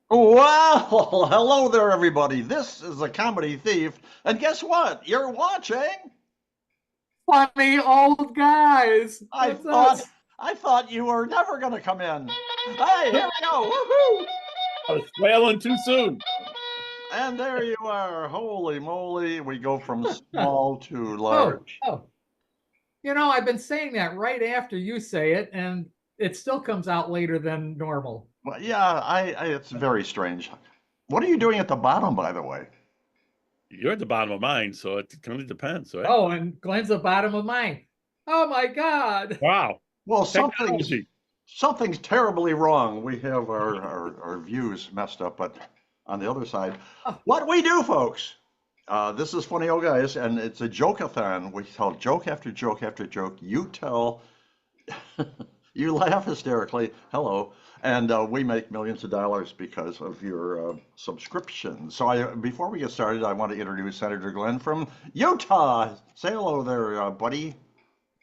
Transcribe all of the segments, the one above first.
Well, hello there, everybody. This is a comedy thief, and guess what? You're watching. Funny old guys. I That's thought, us. I thought you were never going to come in. Hey, here we go. Woohoo! I was flailing too soon. And there you are. Holy moly, we go from small to Oh, large. oh. I've been saying that right after you say it, and it still comes out later than normal. Well, yeah, it's very strange. What are you doing at the bottom, by the way? You're at the bottom of mine, so it kind of depends, right? Oh, and Glenn's the bottom of mine. Oh my God. Wow. Well, Technology. something's terribly wrong. We have our views messed up, but on the other side, Oh, what we do, folks. This is Funny Old Guys, and it's a joke-a-thon. We tell joke after joke after joke. You tell, you laugh hysterically. Hello, and we make millions of dollars because of your subscription. So, before we get started, I want to introduce Senator Glenn from Utah. Say hello there, buddy.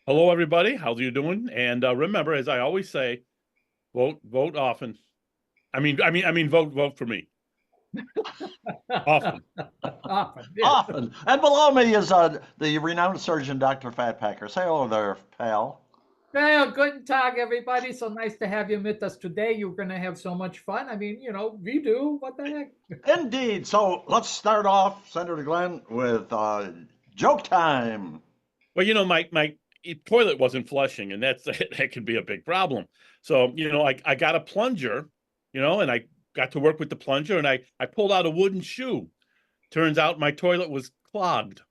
Hello, everybody. How are you doing? And remember, as I always say, vote often. Vote for me often. often. Yeah. Often. And below me is the renowned surgeon, Dr. Fatpacker. Say hello there, pal. Well, guten Tag, everybody. So nice to have you with us today. You're going to have so much fun. We do. What the heck? Indeed. So let's start off, Senator Glenn, with joke time. Well, my toilet wasn't flushing, and that can be a big problem. So, I got a plunger, and I got to work with the plunger, and I pulled out a wooden shoe. Turns out my toilet was clogged.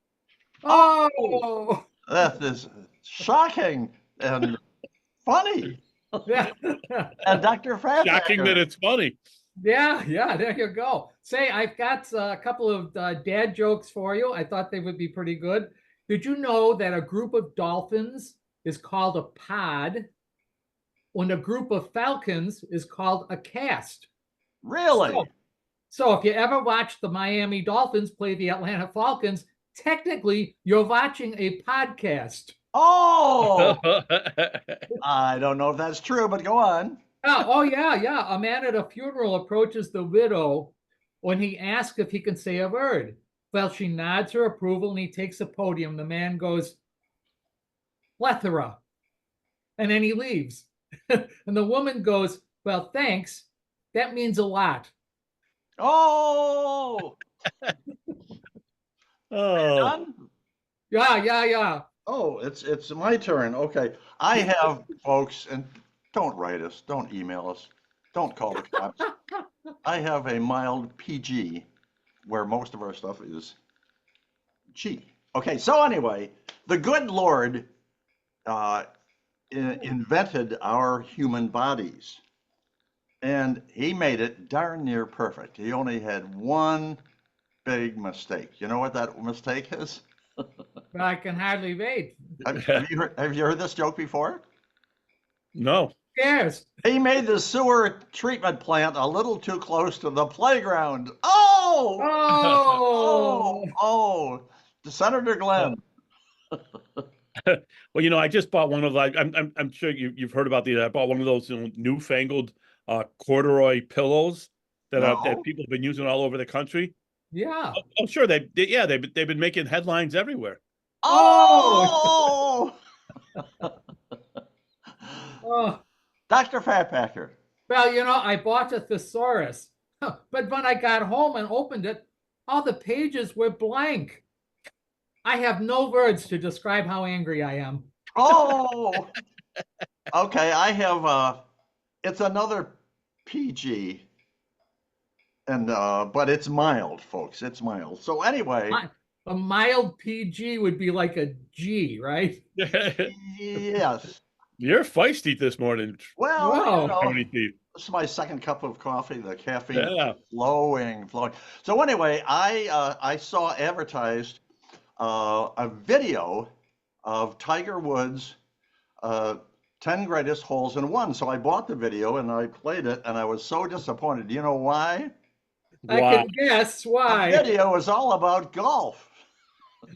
Oh, That is shocking and funny. yeah. And Dr. Shocking that Fatpacker. it's funny. Yeah, there you go. Say, I've got a couple of dad jokes for you. I thought they would be pretty good. Did you know that a group of dolphins is called a pod when a group of falcons is called a cast? Really? So, so if you ever watch the Miami Dolphins play the Atlanta Falcons, technically you're watching a podcast. Oh, I don't know if that's true, but go on. Oh yeah. A man at a funeral approaches the widow when he asks if he can say a word. Well, she nods her approval and he takes the podium. The man goes, plethora. And then he leaves. And the woman goes, well, thanks. That means a lot. Oh, Oh, done? Yeah. Oh, it's my turn. Okay. I have folks, and don't write us, don't email us, don't call the cops. I have a mild PG where most of our stuff is G. Okay, so anyway, the good Lord uh, invented our human bodies, and he made it darn near perfect. He only had one big mistake. You know what that mistake is? But I can hardly wait. Have you heard this joke before? no. Yes. He made the sewer treatment plant a little too close to the playground. Oh! Oh, Oh! Senator Glenn. Well, I just bought one of like I'm sure you've heard about these. I bought one of those newfangled corduroy pillows that No. people have been using all over the country. yeah. I'm sure they've been making headlines everywhere. Oh, Oh! oh. Dr. Fatpacker. Well, I bought a thesaurus, but when I got home and opened it, all the pages were blank. I have no words to describe how angry I am. Oh! Okay, I have it's another PG and but it's mild, folks. It's mild. So anyway, A mild PG would be like a G, right? yes. You're feisty this morning, Well, Wow. Tony Thief. this is my second cup of coffee. The caffeine is Yeah. flowing. So anyway, I saw advertised a video of Tiger Woods' 10 greatest holes in one. So I bought the video and I played it, and I was so disappointed. You know why? I Wow. can guess The why. video is all about golf.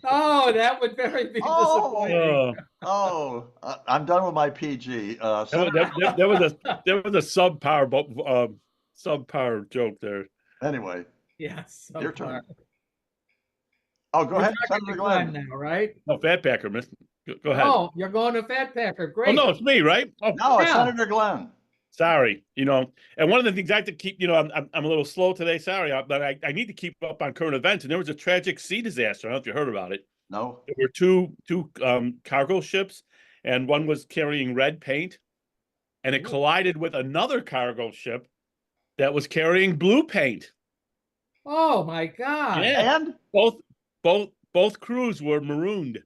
Oh, that would very be disappointing. Oh, I'm done with my PG. there was a subpar subpar joke there. Anyway, Yes. your turn. Oh, go ahead, Senator Glenn. Now, right? No, Fat Packer, miss. Go ahead. Oh, you're going to Fat Packer. Oh, Great. no, it's me, right? Oh, No, it's Yeah. Senator Glenn. sorry. And one of the things I have to keep, I'm a little slow today. Sorry, but I need to keep up on current events. And there was a tragic sea disaster. I don't know if you heard about it. No. There were two cargo ships, and one was carrying red paint, and it collided with another cargo ship that was carrying blue paint. Oh my God. Yeah. And Both crews were marooned.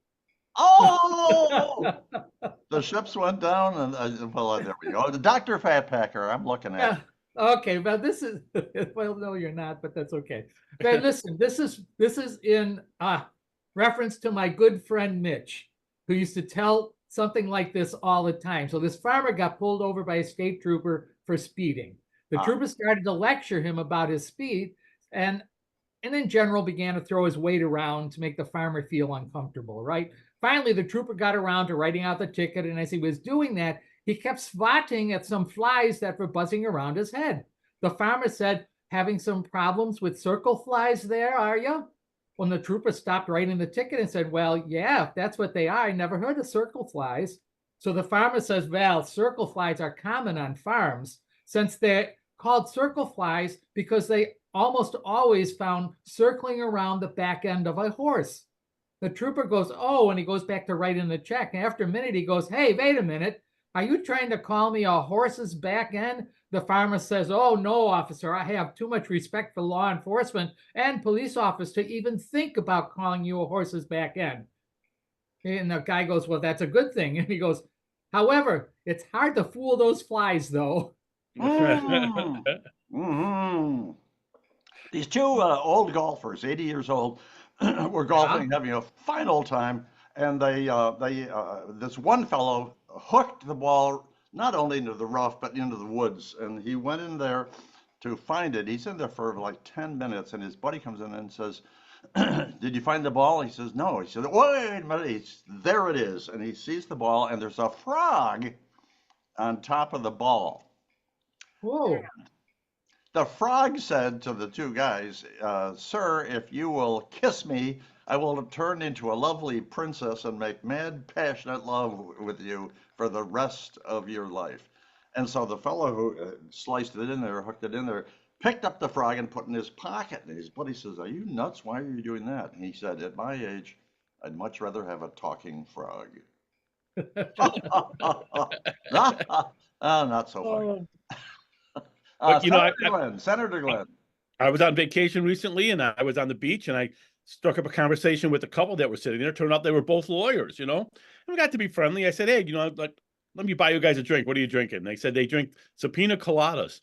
oh, the ships went down, and well, there we go. The Dr. Fat Packer, I'm looking at. Yeah. Okay, well, this is well, no, you're not, but that's okay. Okay, listen, this is in reference to my good friend Mitch, who used to tell something like this all the time. So this farmer got pulled over by a state trooper for speeding. The trooper started to lecture him about his speed, and in general began to throw his weight around to make the farmer feel uncomfortable, right? Finally, the trooper got around to writing out the ticket, and as he was doing that, he kept swatting at some flies that were buzzing around his head. The farmer said, "Having some problems with circle flies there, are you?" When the trooper stopped writing the ticket and said, "Well, yeah, if that's what they are, I never heard of circle flies." So the farmer says, "Well, circle flies are common on farms since they're called circle flies because they almost always found circling around the back end of a horse." The trooper goes, "Oh," and he goes back to writing the check. And after a minute, he goes, "Hey, wait a minute. Are you trying to call me a horse's back end?" The farmer says, "Oh, no, officer. I have too much respect for law enforcement and police officers to even think about calling you a horse's back end." And the guy goes, "Well, that's a good thing." And he goes, "However, it's hard to fool those flies, though." Mm-hmm. These two old golfers, 80 years old, were golfing, having a fine old time, and this one fellow hooked the ball not only into the rough but into the woods, and he went in there to find it. He's in there for like 10 minutes, and his buddy comes in and says, "Did you find the ball?" He says, "No." He says, "Wait a minute, there it is," and he sees the ball, and there's a frog on top of the ball. Whoa. The frog said to the two guys, "Sir, if you will kiss me, I will turn into a lovely princess and make mad, passionate love with you for the rest of your life." And so the fellow who sliced it in there, hooked it in there, picked up the frog and put it in his pocket. And his buddy says, "Are you nuts? Why are you doing that?" And he said, "At my age, I'd much rather have a talking frog." Not so funny. But, Senator Glenn. I was on vacation recently, and I was on the beach, and I struck up a conversation with a couple that were sitting there. Turned out they were both lawyers, and we got to be friendly. I said, "Hey, like, let me buy you guys a drink. What are you drinking?" And they said they drink subpoena coladas.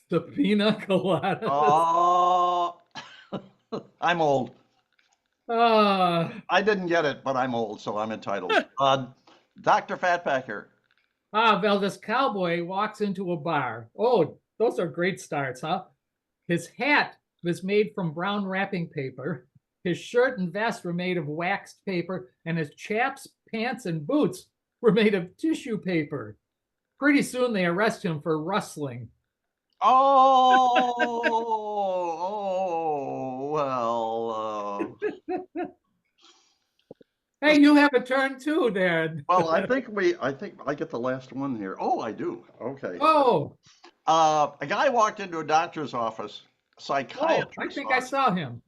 Subpoena coladas. Oh, I'm old. I didn't get it, but I'm old, so I'm entitled. Dr. Fatpacker. Well, this cowboy walks into a bar. Oh, those are great starts, huh? His hat was made from brown wrapping paper. His shirt and vest were made of waxed paper, and his chaps, pants, and boots were made of tissue paper. Pretty soon they arrest him for rustling. Well. Hey, you have a turn too, Dad. Well, I think I get the last one here. Oh, I do. Okay. Oh. A guy walked into a doctor's office, psychiatrist. I think I saw him.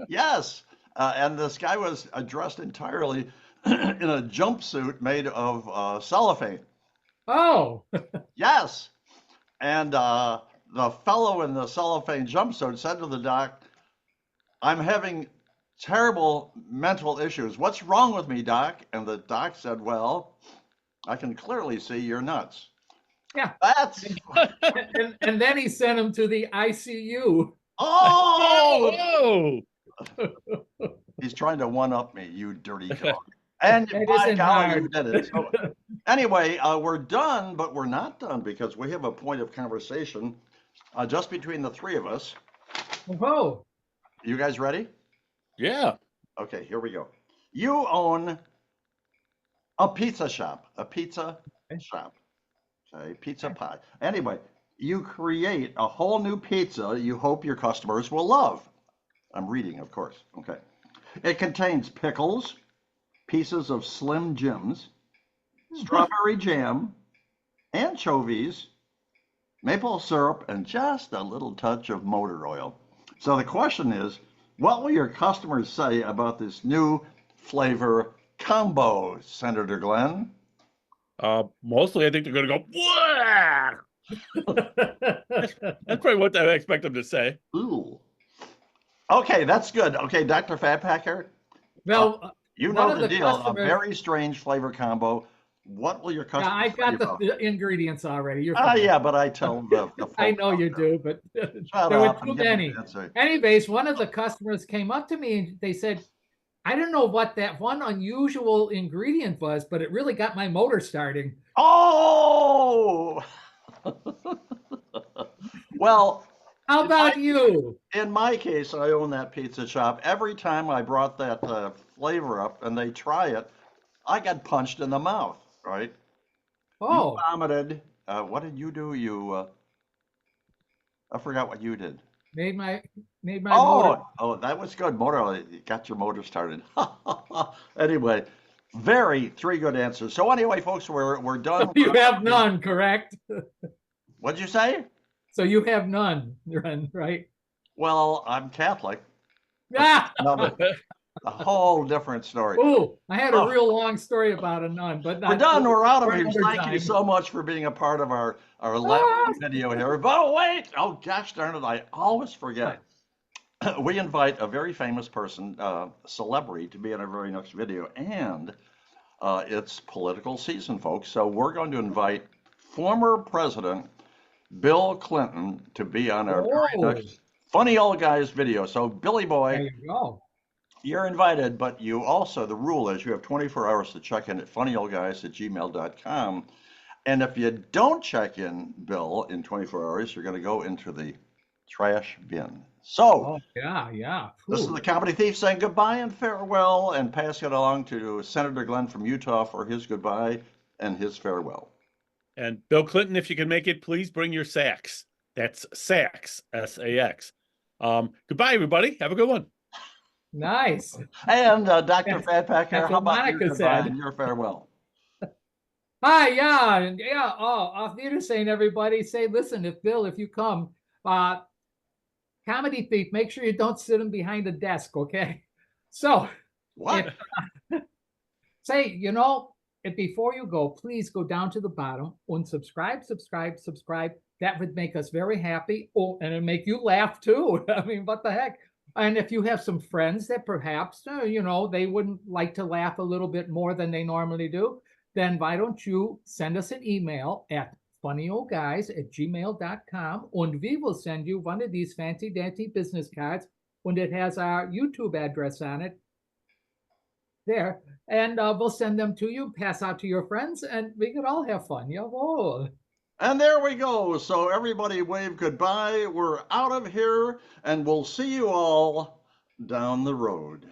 Yes. And this guy was dressed entirely in a jumpsuit made of cellophane. Oh. Yes. And the fellow in the cellophane jumpsuit said to the doc, "I'm having terrible mental issues. What's wrong with me, doc?" And the doc said, "Well, I can clearly see you're nuts." Yeah. That's and then he sent him to the ICU. Oh! He's trying to one-up me, you dirty dog. And by golly, you did it. So, anyway, we're done, but we're not done because we have a point of conversation just between the three of us. Oh. You guys ready? Yeah. Okay, here we go. You own a pizza shop. Okay, pizza pie. Anyway, you create a whole new pizza you hope your customers will love. I'm reading, of course. Okay. It contains pickles, pieces of Slim Jims, strawberry jam, anchovies, maple syrup, and just a little touch of motor oil. So the question is, what will your customers say about this new flavor combo, Senator Glenn? Mostly, I think they're going to go, "Wah!" That's probably what I expect them to say. Ooh. Okay, that's good. Okay, Dr. Fatpacker, Well, you one know of the the deal. A customers, very strange flavor combo. What will your yeah, I customers say got about? the ingredients already. You're Ah, fine. yeah, but I tell the folks I know out you there, do, but shut there were up and too give me many. an answer. Anyways, one of the customers came up to me and they said, I don't know what that one unusual ingredient was, but it really got my motor starting. Oh, well, How in my, about you? in my case, I own that pizza shop. Every time I brought that flavor up and they try it, I got punched in the mouth, right? You Oh, vomited. What did you do? I forgot what you did. made my motor. Oh, that was good. Motor, you got your motor started. Anyway, three good answers. So anyway, folks, we're done. You have none, correct? What'd you say? So you have none, right? Well, I'm Catholic. Yeah. Another, a whole different story. Oh, I had a Oh, real long story about a nun, but we're not done. We're out of for here. another Thank you time. so much for being a part of our last Ah! video here. But wait, oh gosh darn it, I always forget. We invite a very famous person, celebrity, to be in our very next video, and it's political season, folks. So we're going to invite former President Bill Clinton to be on our very Oh, next Funny Old Guys video. So Billy there Boy, you go. you're invited, but you also, the rule is you have 24 hours to check in at funnyoldguys@gmail.com. And if you don't check in, Bill, in 24 hours, you're going to go into the trash bin. So Oh, yeah. this is Whew. the Comedy Thief saying goodbye and farewell and passing it along to Senator Glenn from Utah for his goodbye and his farewell. And Bill Clinton, if you can make it, please bring your sacks. That's sacks, S-A-X. Goodbye, everybody. Have a good one. Nice. And Dr. That's- Fatpacker, that's how what about your Monica goodbye said. and your farewell? Hi, yeah. Oh, off Wiedersehen, everybody. Say, listen, if you come, Comedy Thief, make sure you don't sit him behind a desk, okay? So, What? say, if before you go, please go down to the bottom and subscribe. That would make us very happy. Oh, and it'd make you laugh too. I mean, what the heck? And if you have some friends that perhaps, they wouldn't like to laugh a little bit more than they normally do, then why don't you send us an email at funnyoldguys@gmail.com and we will send you one of these fancy dancy business cards and it has our YouTube address on it there. And we'll send them to you, pass out to your friends, and we could all have fun. Whoa. And there we go. So everybody wave goodbye. We're out of here and we'll see you all down the road.